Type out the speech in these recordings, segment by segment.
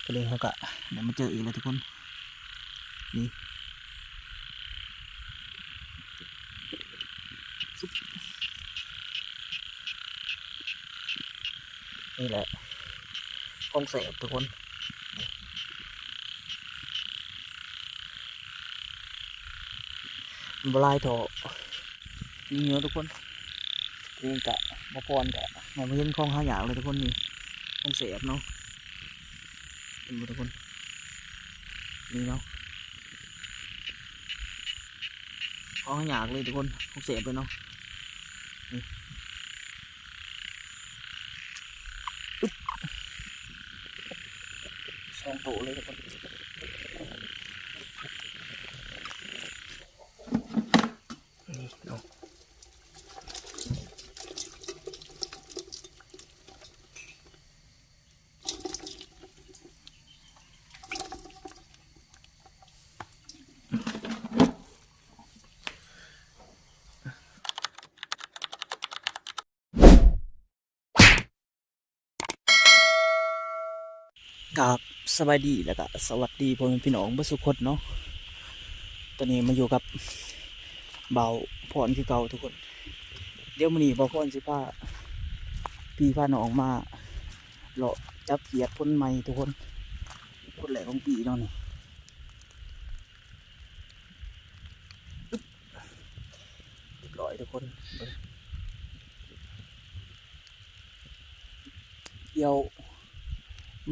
ก็เลยเขาก็เดี๋ยวมาเจออีกแล้วทุกคนนี่นี่แหละกองแสบทุกคนบลายโถนี่เนาะทุกคนนี่กะมาพรกะมาเห็นคลองหาอยากเลยทุกคนนี่กองแสบเนาะเห็นไหมทุกคนนี่เนาะคลองหาอยากเลยทุกคนกองแสบเลยเนาะนี่สองโถเลยทุกคนนี่เนาะกับสบายดีแล้วก็สวัสดีพ่อแม่พี่น้องเพื่อนสุขคนเนาะตอนนี้มาอยู่กับเบาพรคือเก่าทุกคนเดี๋ยวมื้อนี้เบาพรสิพาพี่พาน้องมาเลาะจับเขียดพ่นไม้ทุกคนพ่นแหลกของปีเนาะนี่เรียบร้อยทุกคนเดี๋ยว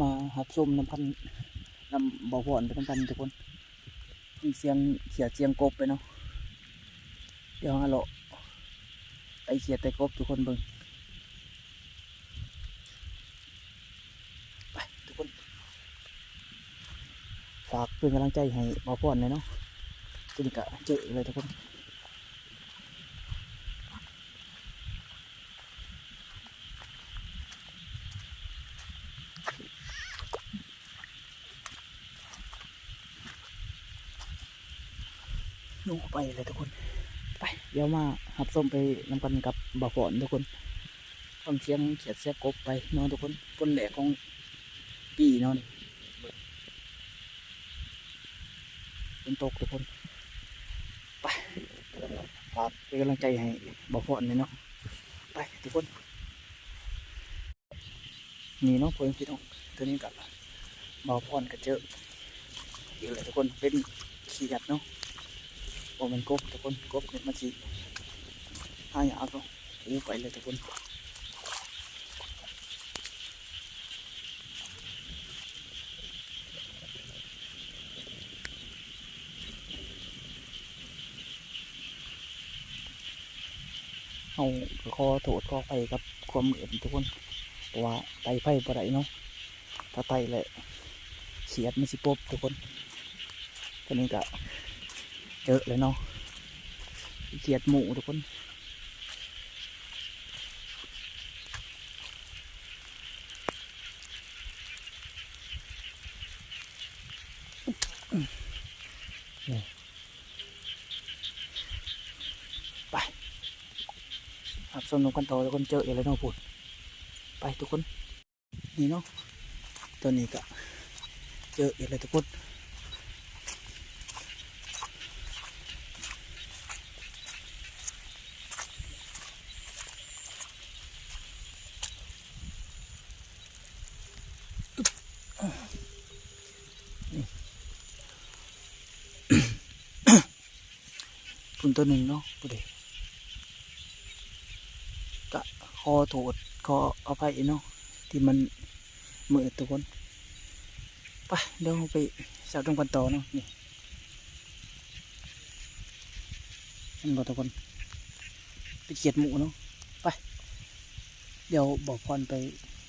มาหับส้มน้ำพันน้ำบ่อพรไปน้ำพันทุกคนเสียงเขียดเสียงกบไปเนาะเดี๋ยวฮะเลาะไอเขียดไตกบทุกคนเบิ่งไปทุกคนฝากเป็นกำลังใจให้บ่อพรเลยเนาะตัวนี้ก็เจอเลยทุกคนนู่ไปเลยทุกคนไปเดี๋ยวมาหับส้มไปนำกันกับบ่อพรทุกคนฟังเสียงเขียดเสียงกบไปเนาะทุกคนต้นแหลกของปีเนาะนี่เป็นตกทุกคนไปฝากเป็นกำลังใจให้บ่อพรเลยเนาะไปทุกคนนี่เนาะเพื่อนพี่น้องตัวนี้กับบ่อพรก็เจออีกเลยทุกคนเป็นขี้ยัดเนาะโอ้มันกบทุกคนกบเนี่ยมันสิหายากเนาะอู้ไปเลยทุกคนเอาคอโถดคอไปกับความเหมือนทุกคนเพราะว่าไตไฟบ่ได้เนาะถ้าไตแหละเขียดมันสิปบทุกคนตัวนี้ก็เจอเลยเนาะเขียดหมูทุกคนไปครับสนุกกันต่อทุกคนเจอเลยเนาะพูดไปทุกคนนี่เนาะตัวนี้ก็เจอเลยทุกคนคุณตัวหนึ่งเนาะพูดเลยกะคอโถดคอเอาไปเนาะที่มันมือทุกคนไปเดี๋ยวไปสับตรงกันต่อเนาะนี่มันก็ทุกคนไปเขียดหมูเนาะไปเดี๋ยวบอกพรไป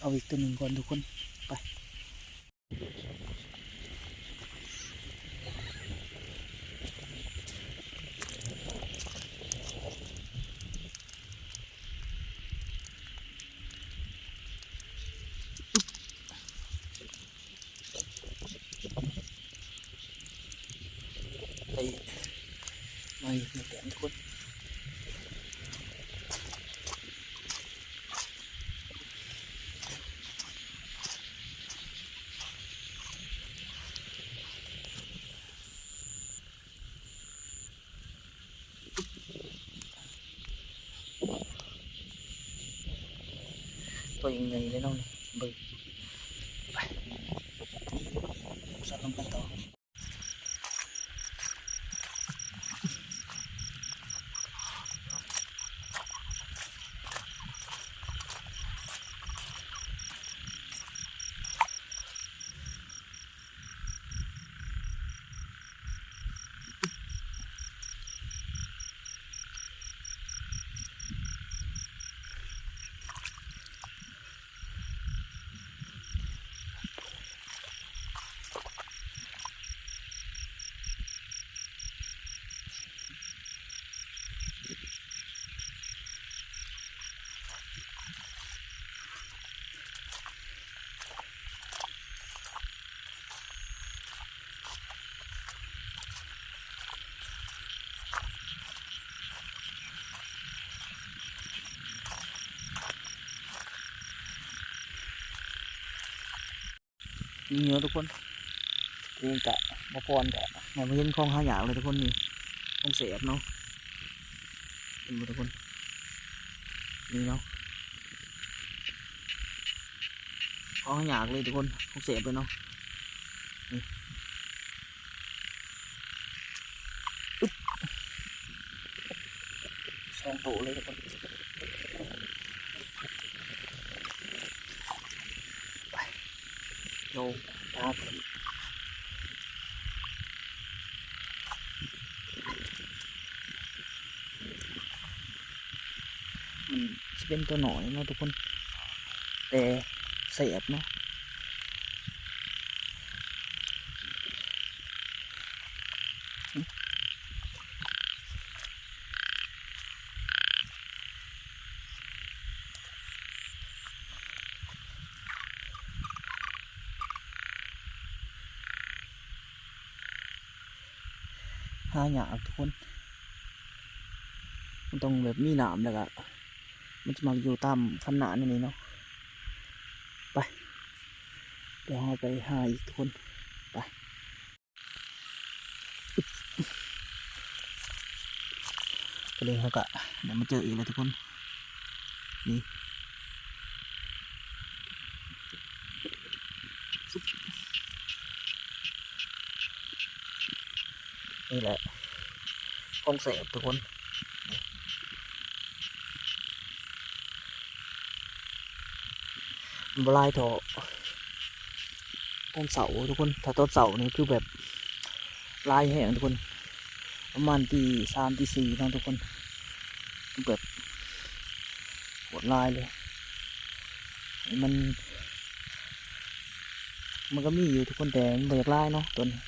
เอาอีกตัวหนึ่งก่อนทุกคนไปไปมาอีกหนึ่งแต้มทุกคน ตัวยังไงเลยน้องนี่เบิ่งไปสัตว์ลงกันต่อนี่เนาะทุกคนเรียงกะมาพรกะมาเห็นคลองหาหยากเลยทุกคนนี่คลองเสียบเนาะเห็นไหมทุกคนนี่เนาะคลองหาหยากเลยทุกคนคลองเสียบเลยเนาะนี่อึ๊บสองตัวเลยทุกคนไปโยกตามมันจะเป็นตัวหน่อยเนาะทุกคนแต่เสียบเนาะหาหยากทุกคนมันต้องแบบมีหนามแล้วก็มันจะมาอยู่ตามคันนานี่เนาะไปเดี๋ยวเราไปหาอีกทุกคนไปก็เลยเขาก็เดี๋ยวมาเจออีกแล้วทุกคนนี่นี่แหละกองเสพทุกคนมันลายถอกองเสาทุกคนถ้าต้นเสานี่คือแบบลายแห้งทุกคนประมาณตี3ตี4นะทุกคนแบบโหดลายเลยมันก็มีอยู่ทุกคนแต่มันอยากลายเนาะตัวนี้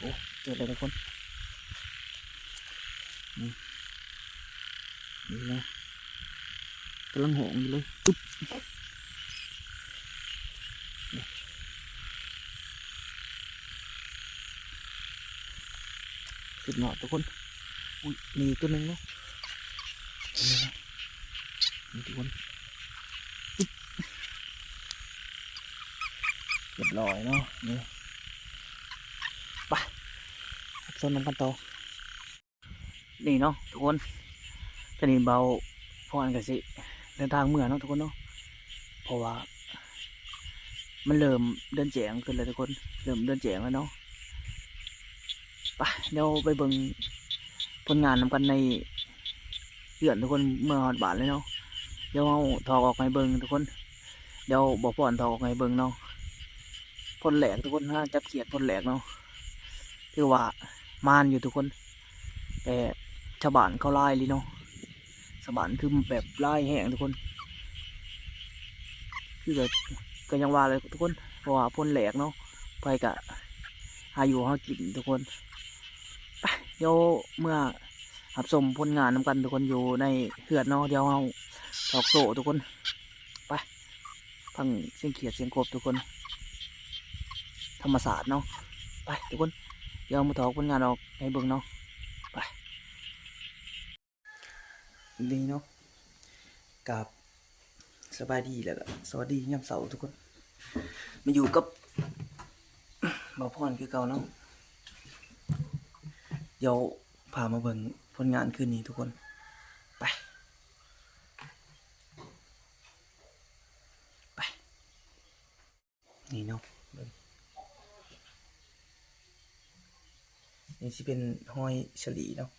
โอ้เจอเลยทุกคนนี่นะกำลังหงอยู่เลยตุ๊บสุดหน่อยทุกคนอุ้ยมีตัวหนึ่งเนาะนี่ทุกคนเรียบร้อยเนาะนี่ไปโซนน้ำกันต่อนี่เนาะทุกคนจะนี่เบาพออันกันสิเดินทางเมื่อเนาะทุกคนเนาะเพราะว่ามันเริ่มเดินแจงขึ้นเลยทุกคนเริ่มเดินแจงแล้วเนาะไปเดี๋ยวไปเบิ่งผลงานนำกันในเดือนทุกคนเมื่อฮอดบาทเลยเนาะเดี๋ยวเอาถอกออกให้เบิ่งทุกคนเดี๋ยวบอกพ่อนถอกออกให้เบิ่งเนาะพ่นแหลกทุกคนนะจับเขียดพ่นแหลกเนาะคือว่ามานอยู่ทุกคนแต่ชาวบ้านเขาไล่เลยเนาะชาวบ้านคือแบบไล่แห้งทุกคนคือแบบก็ยังว่าเลยทุกคนเพราะว่าพ่นแหลกเนาะไปกะหาอยู่หากินทุกคนไปเดี๋ยวเมื่อหับชมผลงานนำกันทุกคนอยู่ในเหือดเนาะเดี๋ยวเอาถอกโซ่ทุกคนไปฟังเสียงเขียดเสียงกบทุกคนธรรมศาสตร์เนาะไปทุกคนเดี๋ยวมาถอกผลงานออกให้เบิ่งเนาะไปดีเนาะกับสบายดีแล้วก็สวัสดียามเสาร์ทุกคน มาอยู่กับบ่าวพรคือเก่าเนาะเดี๋ยวพามาเบิ่งผลงานคืนนี้ทุกคนไปไปนี่เนาะเบิ่งนี่สิเป็นห้อยฉลีเนาะ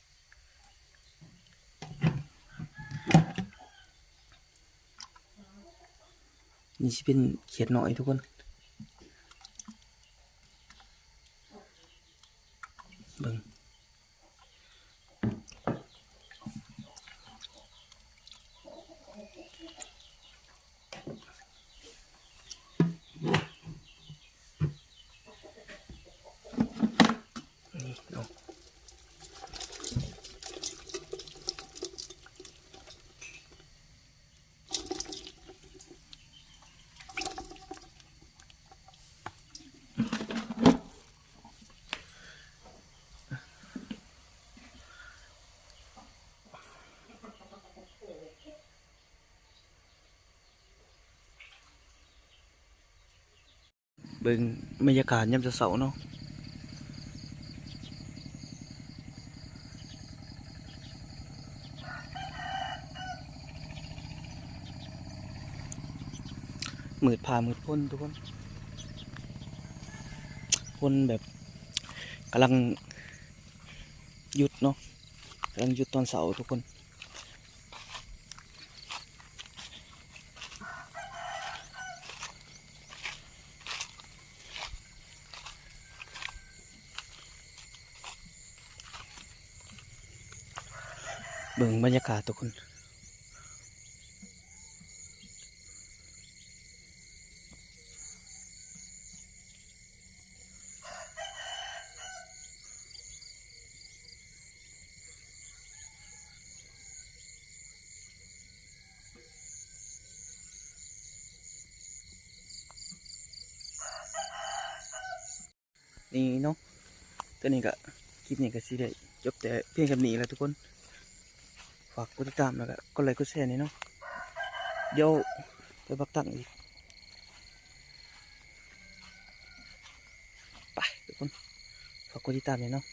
นี่สิเป็นเขียดหน่อยทุกคนเบิ่งนี่เนาะเบิ่งบรรยากาศยามเช้าๆเนาะมืดผ่ามืดพ้นทุกคนพ้นแบบกำลังหยุดเนาะกำลังหยุดตอนเสาร์ทุกคนเบิ่งบรรยากาศทุกคนนี่เนาะตัวนี้ก็คลิปนี้ก็สิได้จบแต่เพียงแค่นี้แล้วทุกคนฝากกดติดตามแล้วก็กดไลค์กดแชร์นี่เนาะเดี๋ยวไปบักตั้งอีกไปทุกคนฝากกดติดตามเลยเนาะ